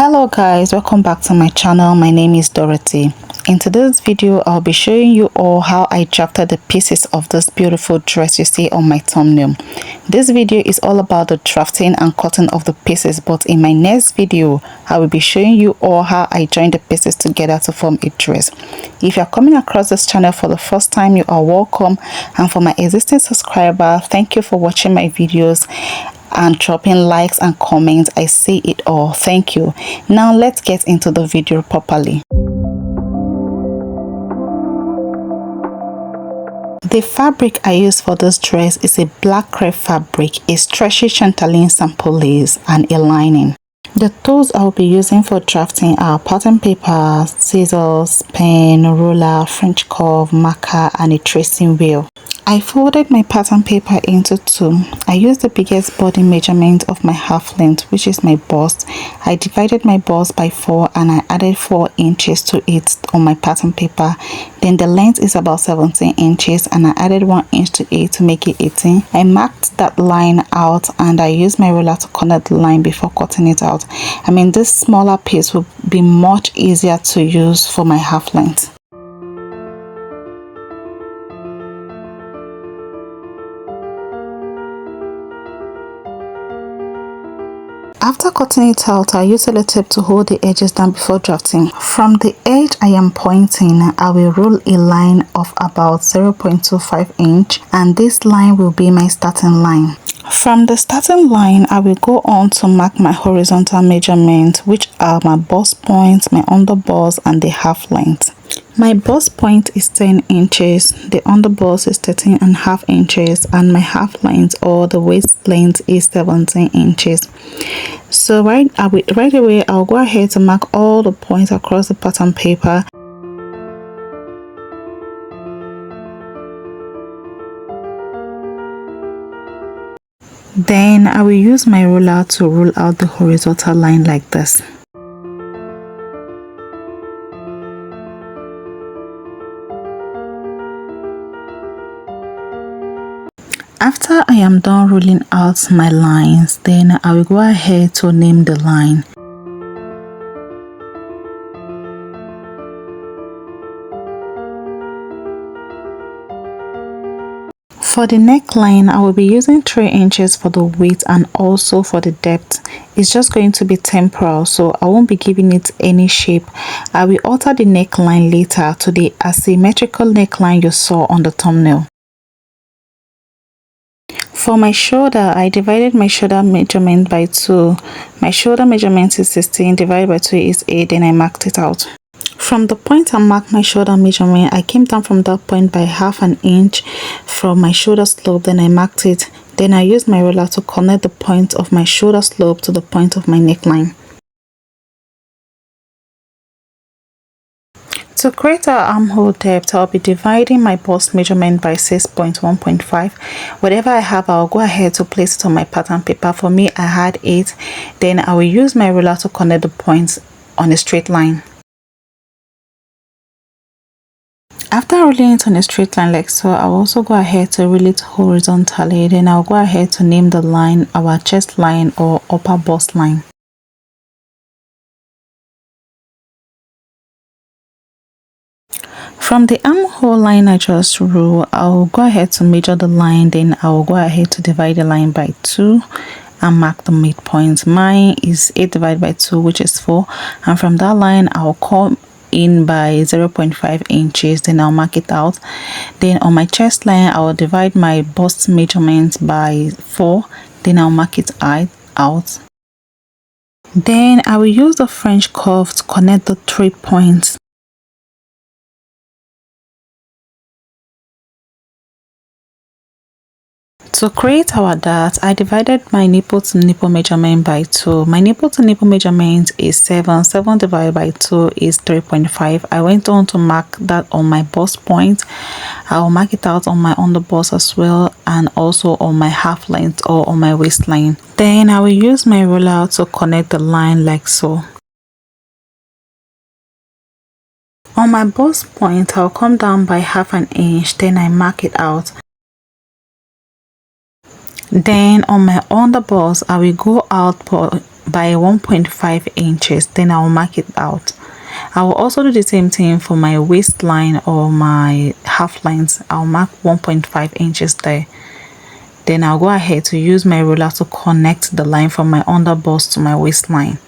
Hello guys, welcome back to my channel. My name is Dorothy. In today's video I'll be showing you all how I drafted the pieces of this beautiful dress you see on my thumbnail. This video is all about the drafting and cutting of the pieces, but in my next video I will be showing you all how I join the pieces together to form a dress. If you are coming across this channel for the first time, you are welcome, and for my existing subscriber, thank you for watching my videos and dropping likes and comments. I see it all. Thank you. Now let's get into the video properly. The fabric I use for this dress is a black crepe fabric, a stretchy chatelaine sample lace, and a lining. The tools I'll be using for drafting are pattern paper, scissors, pen, ruler, French curve, marker, and a tracing wheel. I folded my pattern paper into two. I used the biggest body measurement of my half length, which is my bust. I divided my bust by 4 and I added 4 inches to it on my pattern paper. Then the length is about 17 inches and I added 1 inch to it to make it 18. I marked that line out and I used my ruler to corner the line before cutting it out. I mean, this smaller piece will be much easier to use for my half length. After cutting it out, I use sellotape to hold the edges down before drafting. From the edge I am pointing, I will roll a line of about 0.25 inch, and this line will be my starting line. From the starting line, I will go on to mark my horizontal measurements, which are my bust point, my underbust, and the half length. My bust point is 10 inches, the underbust is 13.5 inches, and my half length or the waist length is 17 inches. So right away, I'll go ahead to mark all the points across the pattern paper. Then I will use my ruler to roll out the horizontal line like this. After I am done rolling out my lines, then I will go ahead to name the line. For the neckline, I will be using 3 inches for the width and also for the depth. It's just going to be temporal, so I won't be giving it any shape. I will alter the neckline later to the asymmetrical neckline you saw on the thumbnail. For my shoulder, I divided my shoulder measurement by 2. My shoulder measurement is 16, divided by 2 is 8, then I marked it out. From the point I marked my shoulder measurement, I came down from that point by half an inch from my shoulder slope, then I marked it. Then I used my ruler to connect the point of my shoulder slope to the point of my neckline. To create our armhole depth, I'll be dividing my bust measurement by 6.1.5. Whatever I have, I'll go ahead to place it on my pattern paper. For me, I had 8. Then I will use my ruler to connect the points on a straight line. After rolling it on a straight line like so, I'll also go ahead to roll it horizontally. Then I'll go ahead to name the line our chest line or upper bust line. From the armhole line I just drew, I'll go ahead to measure the line, then I'll go ahead to divide the line by 2 and mark the midpoint. Mine is 8 divided by 2, which is 4, and from that line I'll come in by 0.5 inches, then I'll mark it out. Then on my chest line, I'll divide my bust measurement by 4, then I'll mark it out. Then I will use the French curve to connect the 3 points. To create our dart, I divided my nipple to nipple measurement by 2. My nipple to nipple measurement is 7. 7 divided by 2 is 3.5. I went on to mark that on my bust point. I will mark it out on my underbust as well, and also on my half length or on my waistline. Then I will use my ruler to connect the line like so. On my bust point, I'll come down by half an inch, then I mark it out. Then on my underbust, I will go out by 1.5 inches, then I'll mark it out. I will also do the same thing for my waistline or my half lines. I'll mark 1.5 inches there. Then I'll go ahead to use my ruler to connect the line from my underbust to my waistline.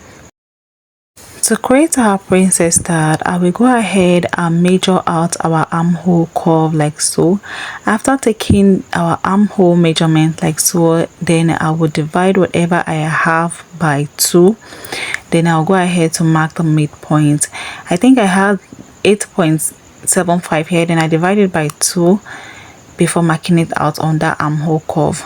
To create our princess start, I will go ahead and measure out our armhole curve like so. After taking our armhole measurement like so, then I will divide whatever I have by 2. Then I'll go ahead to mark the midpoint. I think I had 8.75 here, then I divided by 2 before marking it out on that armhole curve.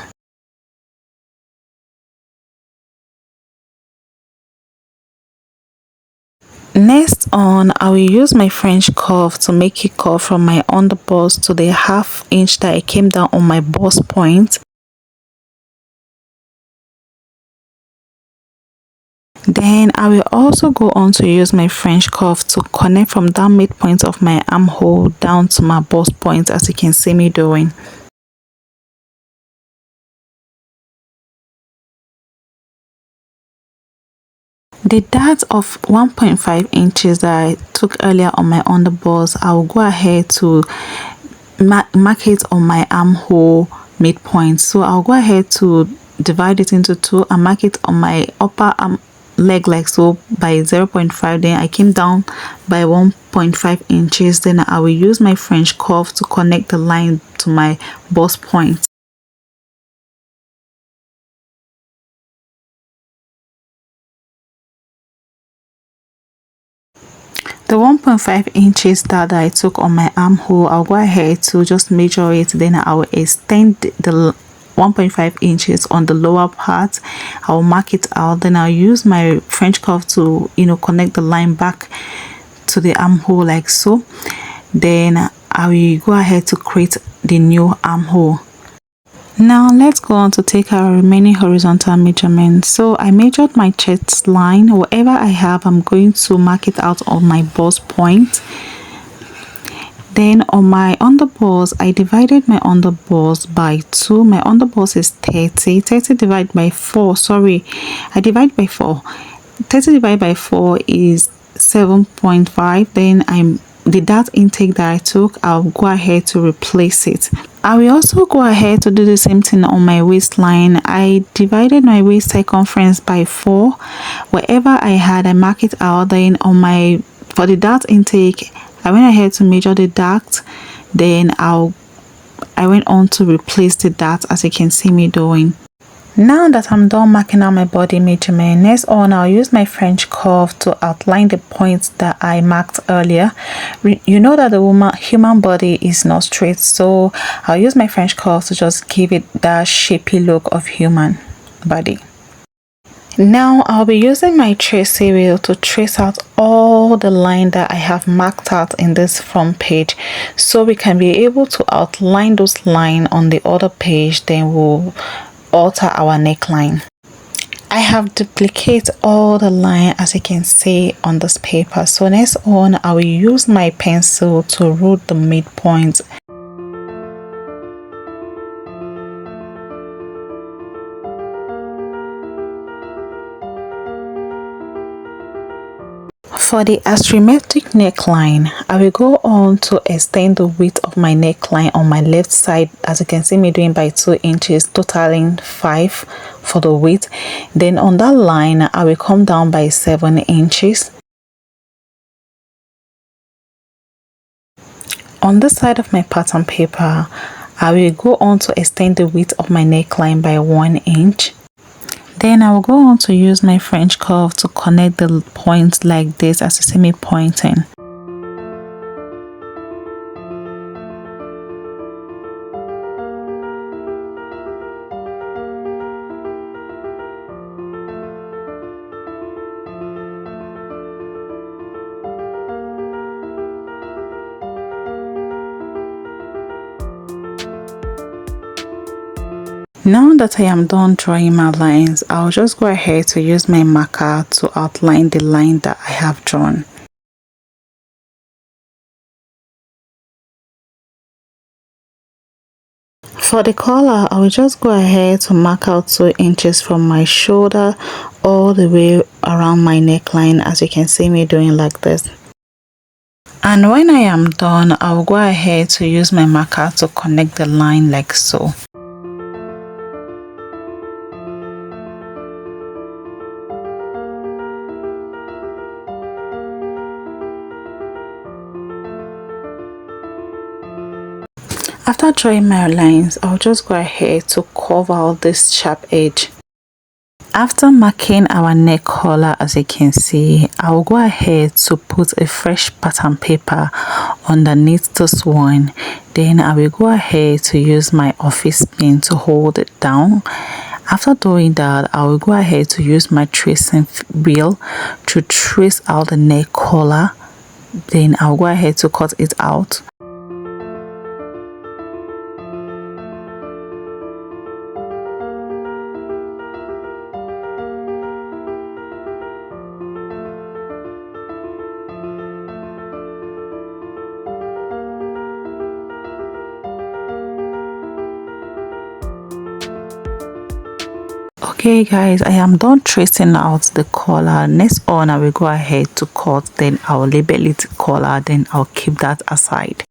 Next on, I will use my French curve to make it curve from my underbust to the ½ inch that I came down on my bust point. Then I will also go on to use my French curve to connect from that midpoint of my armhole down to my bust point, as you can see me doing. The dart of 1.5 inches that I took earlier on my underbust, I will go ahead to mark it on my armhole midpoint. So I'll go ahead to divide it into 2 and mark it on my upper arm leg like so by 0.5. Then I came down by 1.5 inches. Then I will use my French curve to connect the line to my bust point. The 1.5 inches that I took on my armhole, I'll go ahead to just measure it. Then I will extend the 1.5 inches on the lower part. I'll mark it out. Then I'll use my French curve to connect the line back to the armhole like so. Then I will go ahead to create the new armhole. Now let's go on to take our remaining horizontal measurements. So I measured my chest line. Whatever I have, I'm going to mark it out on my bust point. Then on my underbust, I divided my underbust by 2. My underbust is 30. 30 divided by 4. Sorry, I divide by 4. 30 divided by 4 is 7.5. Then the dart intake that I took, I'll go ahead to replace it. I will also go ahead to do the same thing on my waistline. I divided my waist circumference by 4. Wherever I had, I mark it out. Then for the dart intake, I went ahead to measure the dart. Then I went on to replace the dart, as you can see me doing. Now that I'm done marking out my body measurement, next on I'll use my French curve to outline the points that I marked earlier. You know that the human body is not straight, so I'll use my French curve to just give it that shapy look of human body. Now I'll be using my tracing wheel to trace out all the line that I have marked out in this front page, so we can be able to outline those lines on the other page. Then we'll alter our neckline. I have duplicated all the line, as you can see on this paper. So next on, I will use my pencil to root the midpoint. For the asymmetric neckline, I will go on to extend the width of my neckline on my left side, as you can see me doing, by 2 inches, totaling 5 for the width. Then on that line, I will come down by 7 inches. On this side of my pattern paper, I will go on to extend the width of my neckline by 1 inch. Then I will go on to use my French curve to connect the points like this, as you see me pointing. Now that I am done drawing my lines, I'll just go ahead to use my marker to outline the line that I have drawn. For the collar, I will just go ahead to mark out 2 inches from my shoulder all the way around my neckline, as you can see me doing like this. And when I am done, I will go ahead to use my marker to connect the line like so. After drawing my lines, I'll just go ahead to curve out this sharp edge. After marking our neck collar, as you can see, I will go ahead to put a fresh pattern paper underneath this one. Then I will go ahead to use my office pin to hold it down. After doing that, I will go ahead to use my tracing wheel to trace out the neck collar. Then I'll go ahead to cut it out. Okay guys, I am done tracing out the collar. Next on, I will go ahead to cut, then I'll label it collar, then I'll keep that aside.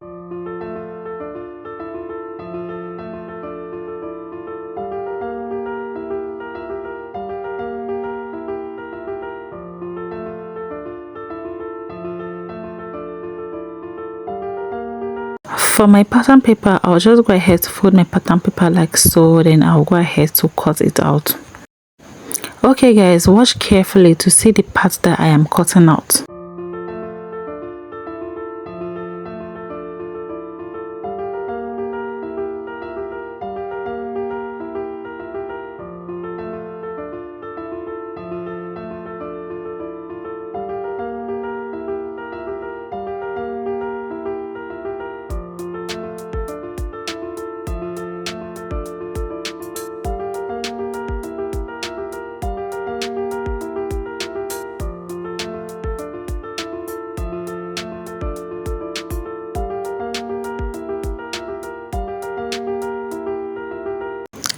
For my pattern paper, I'll just go ahead to fold my pattern paper like so, then I'll go ahead to cut it out. Okay guys, watch carefully to see the part that I am cutting out.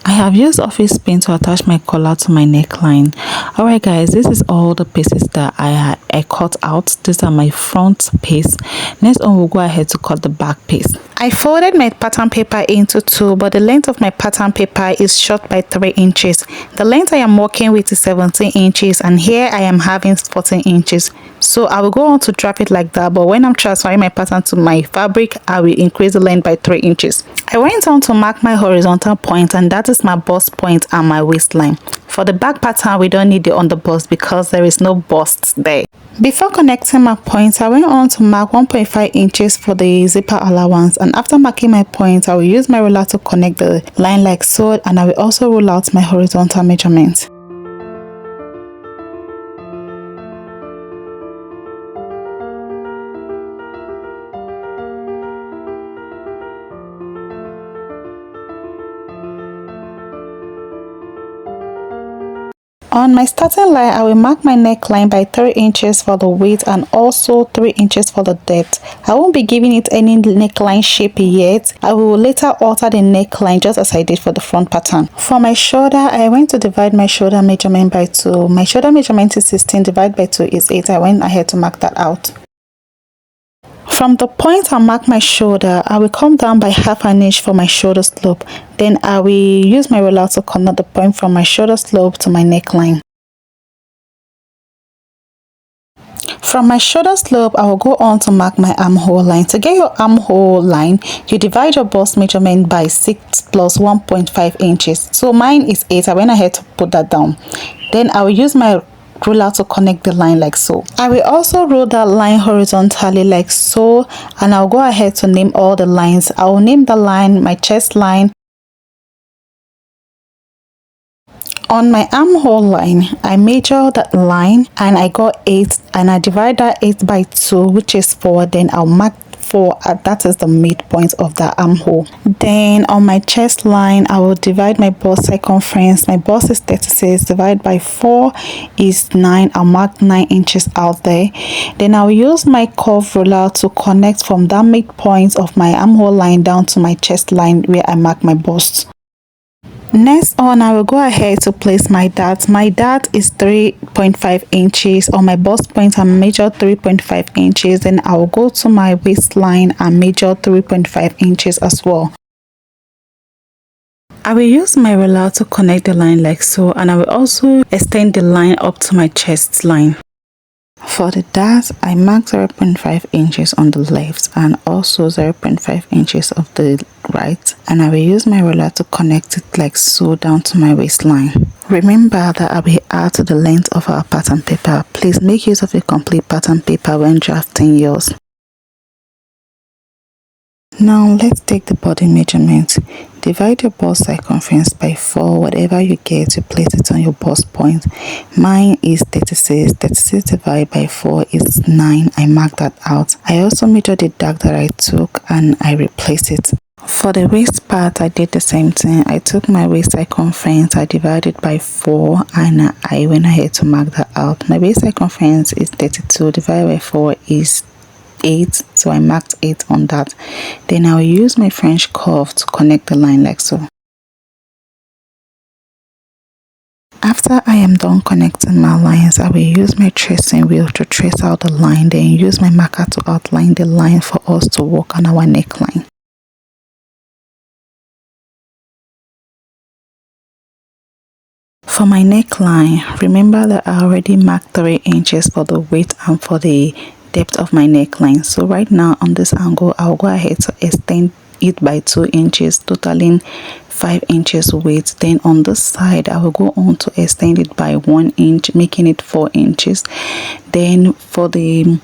I have used office pin to attach my collar to my neckline. Alright guys, this is all the pieces that I cut out. These are my front piece. Next on, we'll go ahead to cut the back piece. I folded my pattern paper into 2, but the length of my pattern paper is short by 3 inches. The length I am working with is 17 inches, and here I am having 14 inches. So I will go on to drop it like that, but when I'm transferring my pattern to my fabric, I will increase the length by 3 inches. I went on to mark my horizontal point, and that is my bust point and my waistline. For the back pattern, we don't need the underbust because there is no bust there. Before connecting my points, I went on to mark 1.5 inches for the zipper allowance, and after marking my point, I will use my ruler to connect the line like so, and I will also rule out my horizontal measurements. On my starting line, I will mark my neckline by 3 inches for the width and also 3 inches for the depth. I won't be giving it any neckline shape yet. I will later alter the neckline just as I did for the front pattern. For my shoulder, I went to divide my shoulder measurement by 2. My shoulder measurement is 16, divided by 2 is 8. I went ahead to mark that out. From the point I mark my shoulder, I will come down by half an inch for my shoulder slope. Then I will use my ruler to connect the point from my shoulder slope to my neckline. From my shoulder slope, I will go on to mark my armhole line. To get your armhole line, you divide your bust measurement by 6 plus 1.5 inches. So mine is 8. I went ahead to put that down. Then I will use my ruler to connect the line like so. I will also roll that line horizontally like so, and I'll go ahead to name all the lines. I will name the line my chest line. On my armhole line, I measure that line and I got 8, and I divide that 8 by 2, which is 4. Then I'll mark 4, that is the midpoint of the armhole. Then on my chest line, I will divide my bust circumference. My bust is 36, divided by 4 is 9. I'll mark 9 inches out there. Then I'll use my curve ruler to connect from that midpoint of my armhole line down to my chest line where I mark my bust. Next on, I will go ahead to place my dart. My dart is 3.5 inches. On my bust point, I measure 3.5 inches. Then I will go to my waistline and measure 3.5 inches as well. I will use my ruler to connect the line like so, and I will also extend the line up to my chest line. For the dart, I mark 0.5 inches on the left and also 0.5 inches of the right, and I will use my ruler to connect it like so down to my waistline. Remember that I will add to the length of our pattern paper. Please make use of a complete pattern paper when drafting yours. Now let's take the body measurement. Divide your bust circumference by 4. Whatever you get, to place it on your bust point. Mine is 36. 36 divided by 4 is 9. I mark that out. I also measured the dart that I took and I replaced it. For the waist part, I did the same thing. I took my waist circumference, I divided by 4, and I went ahead to mark that out. My waist circumference is 32, divided by 4 is 8, so I marked 8 on that. Then I'll use my French curve to connect the line like so. After I am done connecting my lines, I will use my tracing wheel to trace out the line, then use my marker to outline the line for us to work on our neckline. For my neckline, remember that I already marked 3 inches for the width and for the depth of my neckline. So right now on this angle, I'll go ahead to extend it by 2 inches, totaling 5 inches width. Then on this side, I will go on to extend it by 1 inch, making it 4 inches. Then for the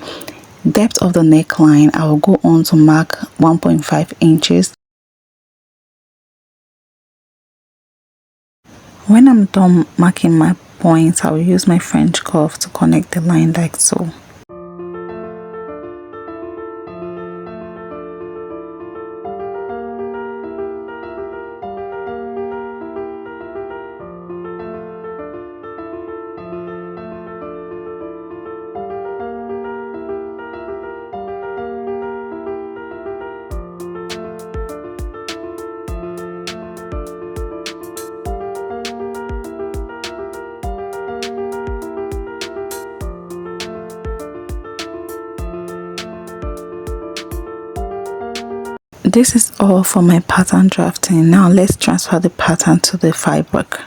depth of the neckline, I will go on to mark 1.5 inches. When I'm done marking my points, I will use my French curve to connect the line like so. This is all for my pattern drafting. Now let's transfer the pattern to the fabric.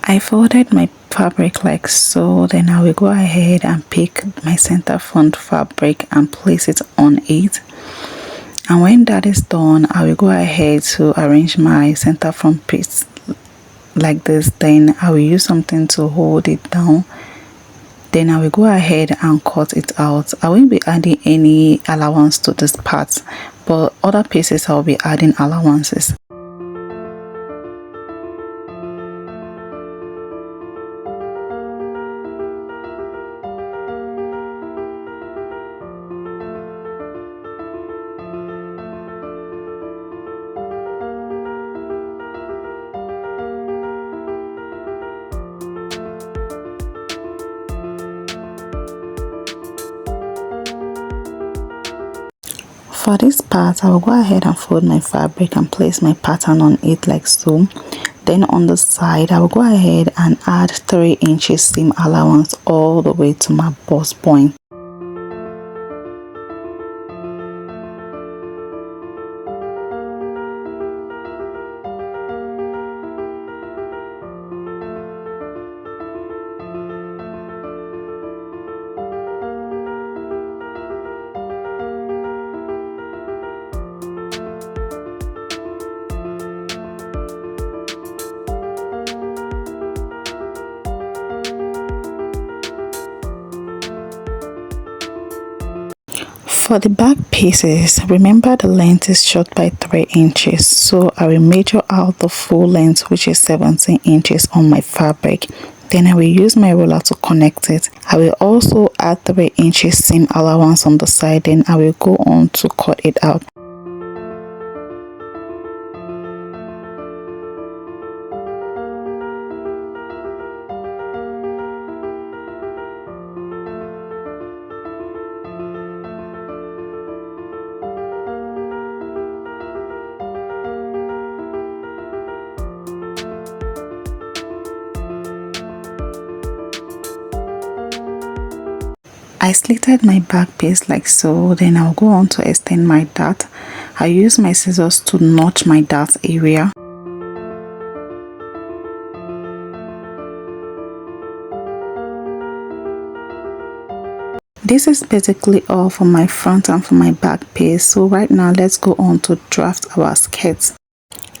I folded my fabric like so, then I will go ahead and pick my center front fabric and place it on it. And when that is done, I will go ahead to arrange my center front piece like this. Then I will use something to hold it down. Then I will go ahead and cut it out. I won't be adding any allowance to this part, but other pieces I'll be adding allowances. For this part, I will go ahead and fold my fabric and place my pattern on it like so. Then on the side, I will go ahead and add 3 inches seam allowance all the way to my bust point. For the back pieces, remember the length is short by 3 inches, so I will measure out the full length, which is 17 inches on my fabric. Then I will use my ruler to connect it. I will also add 3 inches seam allowance on the side, then I will go on to cut it out. I slitted my back piece like so, then I'll go on to extend my dart. I use my scissors to notch my dart area. This is basically all for my front and for my back piece. So right now let's go on to draft our skirts.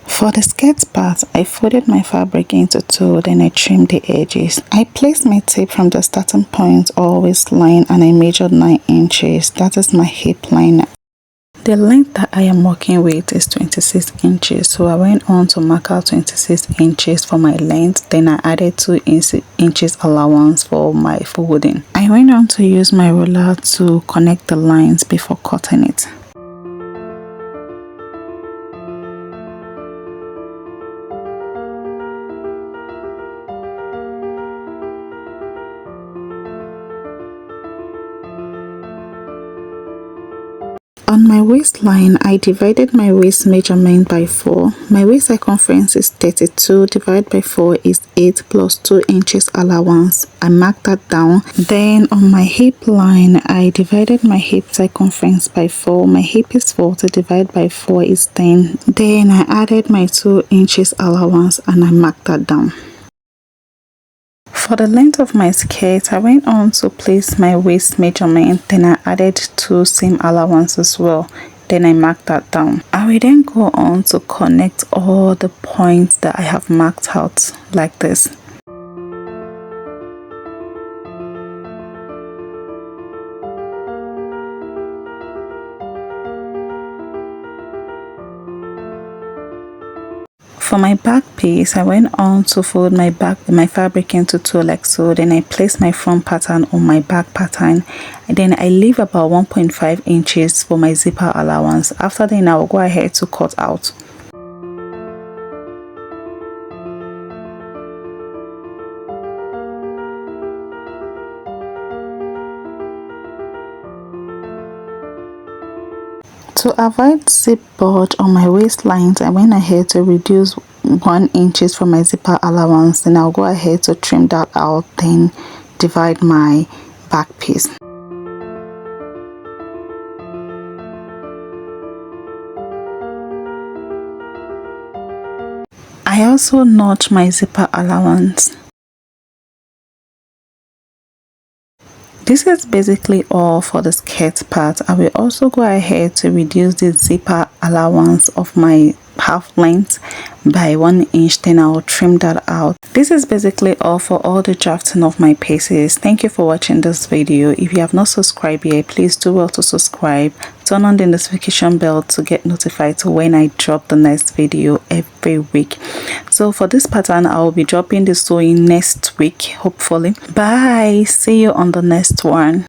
For the skirt part, I folded my fabric into 2, then I trimmed the edges. I placed my tape from the starting point or waistline and I measured 9 inches. That is my hip line. The length that I am working with is 26 inches, so I went on to mark out 26 inches for my length, then I added 2 inches allowance for my folding. I went on to use my ruler to connect the lines before cutting it. On my waistline, I divided my waist measurement by 4. My waist circumference is 32, divided by 4 is 8 plus 2 inches allowance. I marked that down. Then on my hip line, I divided my hip circumference by 4. My hip is 40, divided by 4 is 10. Then I added my 2 inches allowance and I marked that down. For the length of my skirt, I went on to place my waist measurement, then I added 2 seam allowance as well. Then I marked that down. I will then go on to connect all the points that I have marked out like this. For my back piece, I went on to fold my fabric into 2 like so. Then I place my front pattern on my back pattern. And then I leave about 1.5 inches for my zipper allowance. After then, I will go ahead to cut out. To avoid zip bulge on my waistlines, I went ahead to reduce 1 inches for my zipper allowance, and I'll go ahead to trim that out, then divide my back piece. I also notch my zipper allowance. This is basically all for the skirt part. I will also go ahead to reduce the zipper allowance of my half length by 1 inch, then I will trim that out. This is basically all for all the drafting of my pieces. Thank you for watching this video. If you have not subscribed yet, please do well to subscribe. Turn on the notification bell to get notified when I drop the next video every week. So for this pattern, I will be dropping the sewing next week, hopefully. Bye. See you on the next one.